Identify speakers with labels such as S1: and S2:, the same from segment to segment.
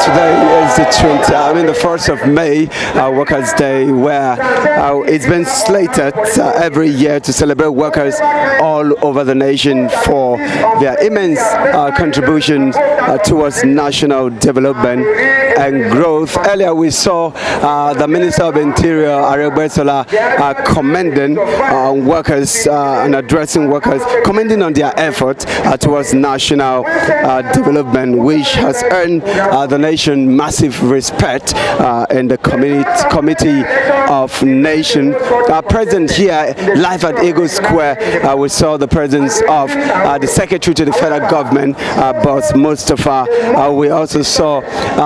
S1: Today is the 1st of May, Workers' Day, where it's been slated every year to celebrate workers all over the nation for their immense contributions towards national development and growth. Earlier we saw the Minister of Interior, Aregbesola, commending workers and addressing workers, commending on their effort towards national development, which has earned the nation massive respect in the Committee of Nations. Present here live at Eagle Square, we saw the presence of the Secretary to the Federal Government, Boss Mustafa. We also saw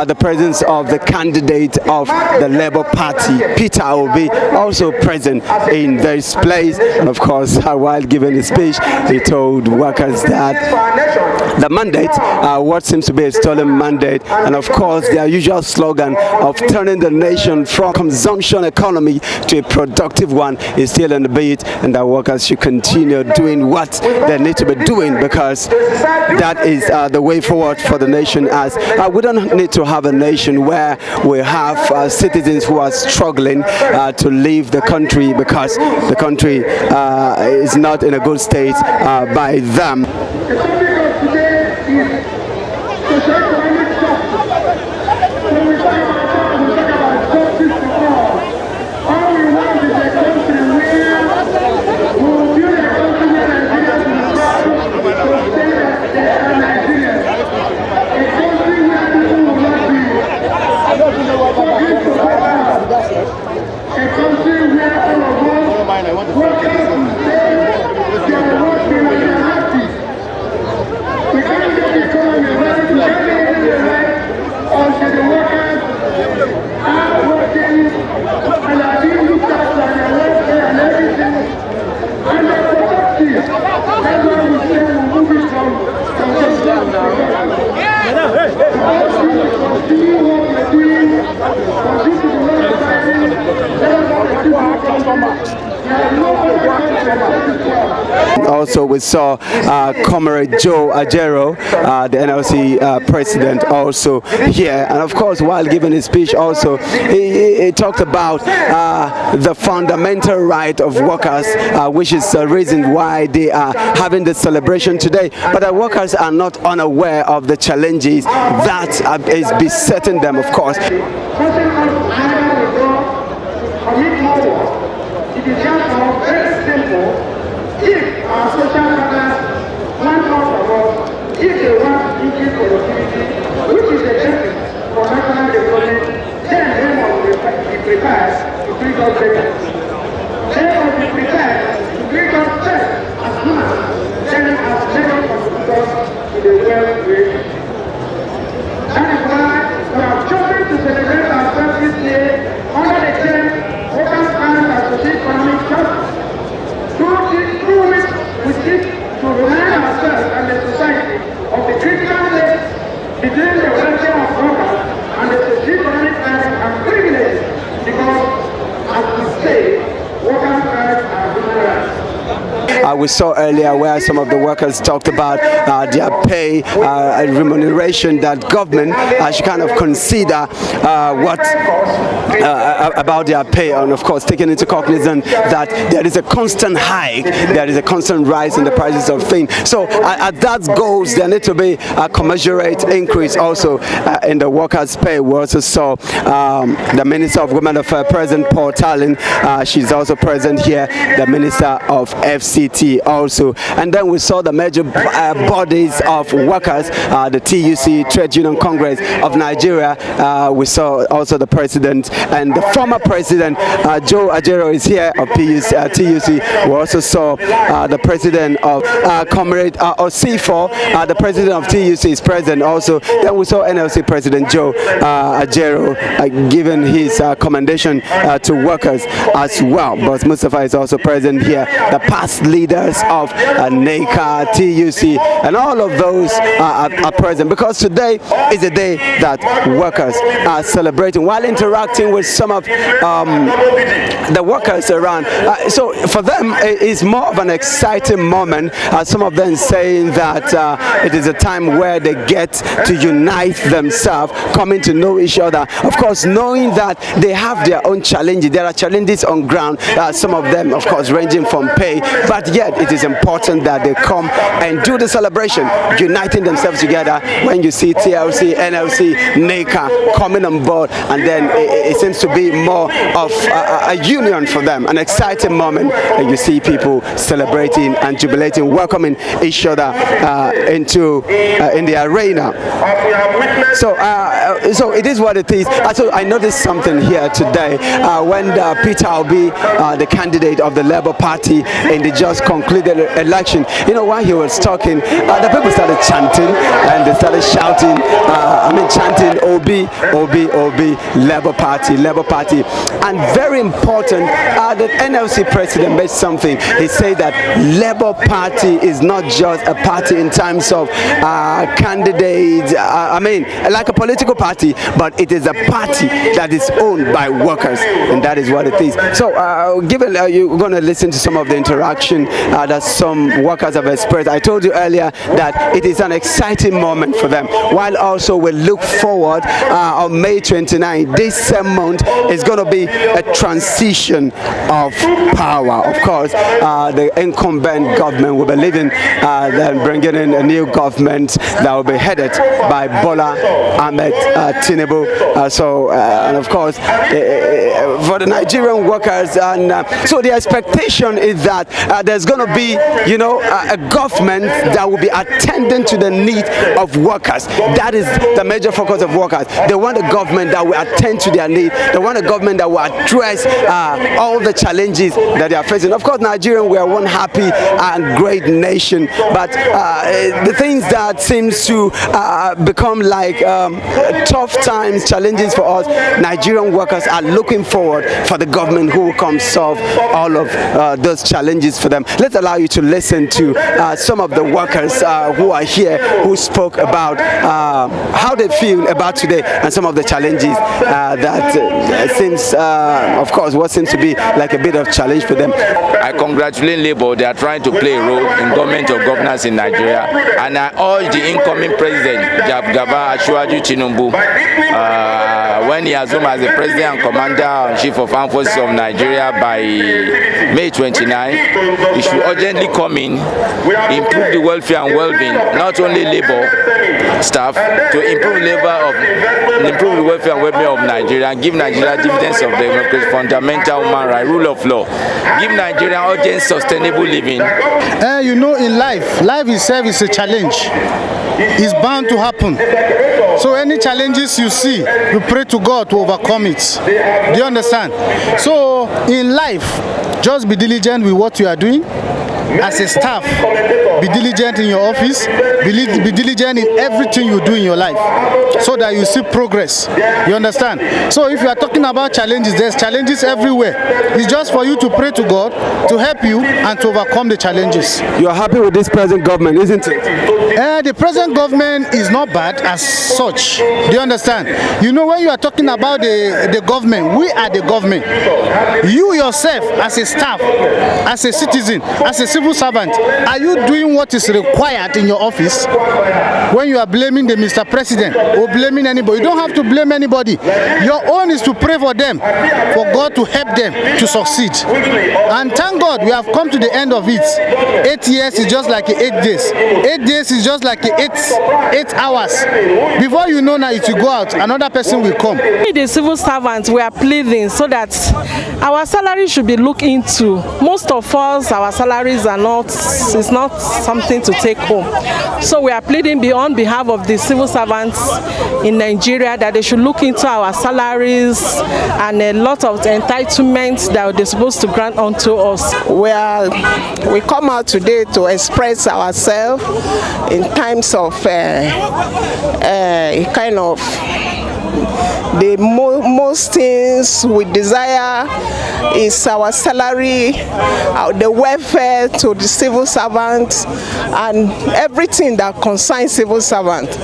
S1: the presence of the candidate of the Labour Party, Peter Obi, also present in this place. And of course, while giving his speech, he told workers that the mandate, what seems to be a stolen mandate, and of course their usual slogan of turning the nation from consumption economy to a productive one, is still in the beat, and that workers should continue doing what they need to be doing, because that is the way forward for the nation. As we don't need to have a nation where we have citizens who are struggling to leave the country because the country is not in a good state by them. Also, we saw Comrade Joe Ajero, the NLC president, also here. And of course, while giving his speech, also he talked about the fundamental right of workers, which is the reason why they are having the celebration today. But the workers are not unaware of the challenges that is besetting them, of course.
S2: It is just very simple. If our social partners want more of us, if they want increased productivity, which is the essence for national development, then they must be prepared to bring us better. They must be prepared to bring us first as humans, then as major contributors to the wealth creation. That is why we have chosen to celebrate ourselves this day under the theme Workers' Rights and Socio-Economic Justice. Through which we seek to remind ourselves and the society of the critical link between the welfare of workers and the socio-economic rights and privileges, because, as we say, workers' rights are human rights.
S1: We saw earlier where some of the workers talked about their pay remuneration, that government should kind of consider about their pay, and of course taking into cognizance that there is a constant hike, there is a constant rise in the prices of things. So at that goals, there need to be a commensurate increase also in the workers' pay. We also saw the Minister of Women Affairs, President Paul Talin, she's also present here, the Minister of FCT also, and then we saw the major bodies of workers, the TUC, Trade Union Congress of Nigeria. We saw also the president and the former president, Joe Ajero, is here of TUC. We also saw the president of Comrade C4, the president of TUC is present also. Then we saw NLC President Joe Ajero giving his commendation to workers as well. But Mustafa is also present here, the past leader leaders of NACA, TUC, and all of those are present, because today is a day that workers are celebrating while interacting with some of the workers around. So for them, it's more of an exciting moment. Some of them saying that it is a time where they get to unite themselves, coming to know each other. Of course, knowing that they have their own challenges. There are challenges on ground, some of them, of course, ranging from pay, but yet it is important that they come and do the celebration, uniting themselves together. When you see TLC, NLC, NACA coming on board, and then it seems to be more of a union for them, an exciting moment, and you see people celebrating and jubilating, welcoming each other into in the arena. So it is what it is. So I noticed something here today when Peter Obi, the candidate of the Labour Party in the just concluded election, you know, while he was talking, the people started chanting and they started shouting, chanting Obi, Obi, Obi, Labour Party, Labour Party. And very important, the NLC president made something. He said that Labour Party is not just a party in terms of candidates, like a political party, but it is a party that is owned by workers, and that is what it is. So given you're going to listen to some of the interaction that some workers have expressed, I told you earlier that it is an exciting moment for them, while also we look forward on May 29. This same month is going to be a transition of power. Of course, the incumbent government will be leaving, then bringing in a new government that will be headed by Bola Ahmed Tinubu. And of course, for the Nigerian workers, and so the expectation is that there's going to be, you know, a government that will be attending to the need of workers. That is the major focus of workers. They want a government that will attend to their need. They want a government that will address all the challenges that they are facing. Of course, Nigeria, we are one happy and great nation, but the things that seems to become like tough times, challenges for us, Nigerian workers are looking forward for the government who will come solve all of those challenges for them. Let's allow you to listen to some of the workers who are here, who spoke about how they feel about today and some of the challenges that seems, of course, what seems to be like a bit of challenge for them.
S3: I congratulate Labour. They are trying to play a role in government of governance in Nigeria, and I urge the incoming president, Govt Tinubu, when he assumes as the president and commander-in-chief of armed forces of Nigeria by May 29, he should urgently come in, improve the welfare and well-being, not only Labour staff, to improve the welfare and well-being of Nigeria, and give Nigeria dividends of democracy, fundamental human rights, rule of law, give Nigeria urgent sustainable living.
S4: You know, in life itself is a challenge. It's bound to happen. So any challenges you see, you pray to God to overcome it. Do you understand? So in life, just be diligent with what you are doing. As a staff, be diligent in your office, be diligent in everything you do in your life, so that you see progress. You understand? So if you are talking about challenges, there's challenges everywhere. It's just for you to pray to God to help you and to overcome the challenges.
S1: You are happy with this present government, isn't it?
S4: The present government is not bad as such. Do you understand? You know, when you are talking about the government, we are the government. You yourself, as a staff, as a citizen, as a civil servant, are you doing what is required in your office? When you are blaming the Mr. President or blaming anybody, you don't have to blame anybody. Your own is to pray for them, for God to help them to succeed. And thank God we have come to the end of it. 8 years is just like 8 days. 8 days is just like 8 hours. Before you know now, it will go out, another person will come.
S5: The civil servants, we are pleading so that our salary should be looked into. Most of us, our salaries are not, it's not something to take home. So we are pleading on behalf of the civil servants in Nigeria that they should look into our salaries and a lot of the entitlements that they're supposed to grant onto us.
S6: We come out today to express ourselves in times of kind of the most things we desire is our salary, the welfare to the civil servants, and everything that concerns civil servants.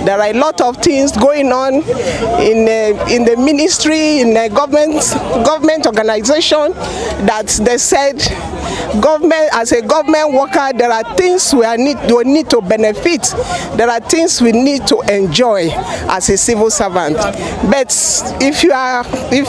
S6: There are a lot of things going on in the ministry, in the government organization, that they said government, as a government worker, there are things we need to benefit. There are things we need to enjoy as a civil servant. But if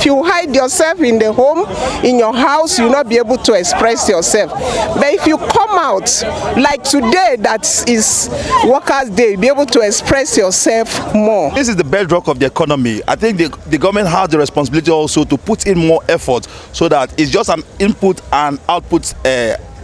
S6: you hide yourself in the home, in your house, you'll not be able to express yourself. But if you come out, like today, that is Workers' Day, you'll be able to express yourself more.
S7: This is the bedrock of the economy. I think the government has the responsibility also to put in more effort, so that it's just an input and output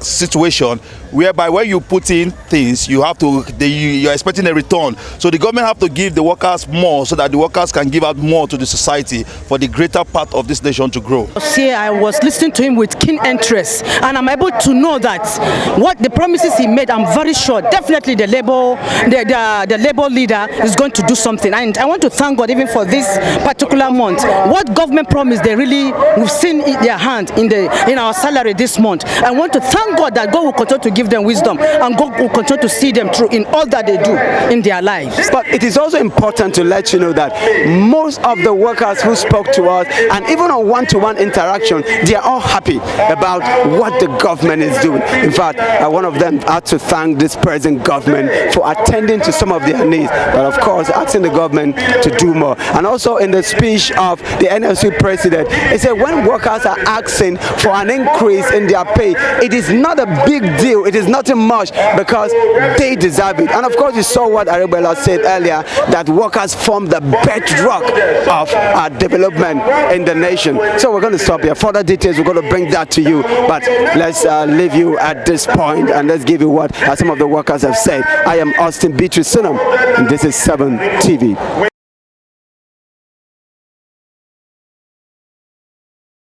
S7: situation, whereby when you put in things, you're expecting a return. So the government have to give the workers more, so that the workers can give out more to the society for the greater part of this nation to grow.
S8: Here I was listening to him with keen interest, and I'm able to know that what the promises he made, I'm very sure definitely the labor leader is going to do something. And I want to thank God even for this particular month. What government promised, they really, we've seen in their hand in our salary this month. I want to thank God that God will continue to give them wisdom, and God will continue to see them through in all that they do in their lives.
S1: But it is also important to let you know that most of the workers who spoke to us, and even on one-to-one interaction, they are all happy about what the government is doing. In fact, one of them had to thank this present government for attending to some of their needs, but of course asking the government to do more. And also in the speech of the NLC president, he said when workers are asking for an increase in their pay, it is not a big deal, it is nothing much, because they deserve it. And of course you saw what Arabella said earlier, that workers form the bedrock of our development in the nation. So we're going to stop here. Further details, we're going to bring that to you, but let's leave you at this point, and let's give you what some of the workers have said. I am Austin Beatrice Sunam, and this is 7 TV.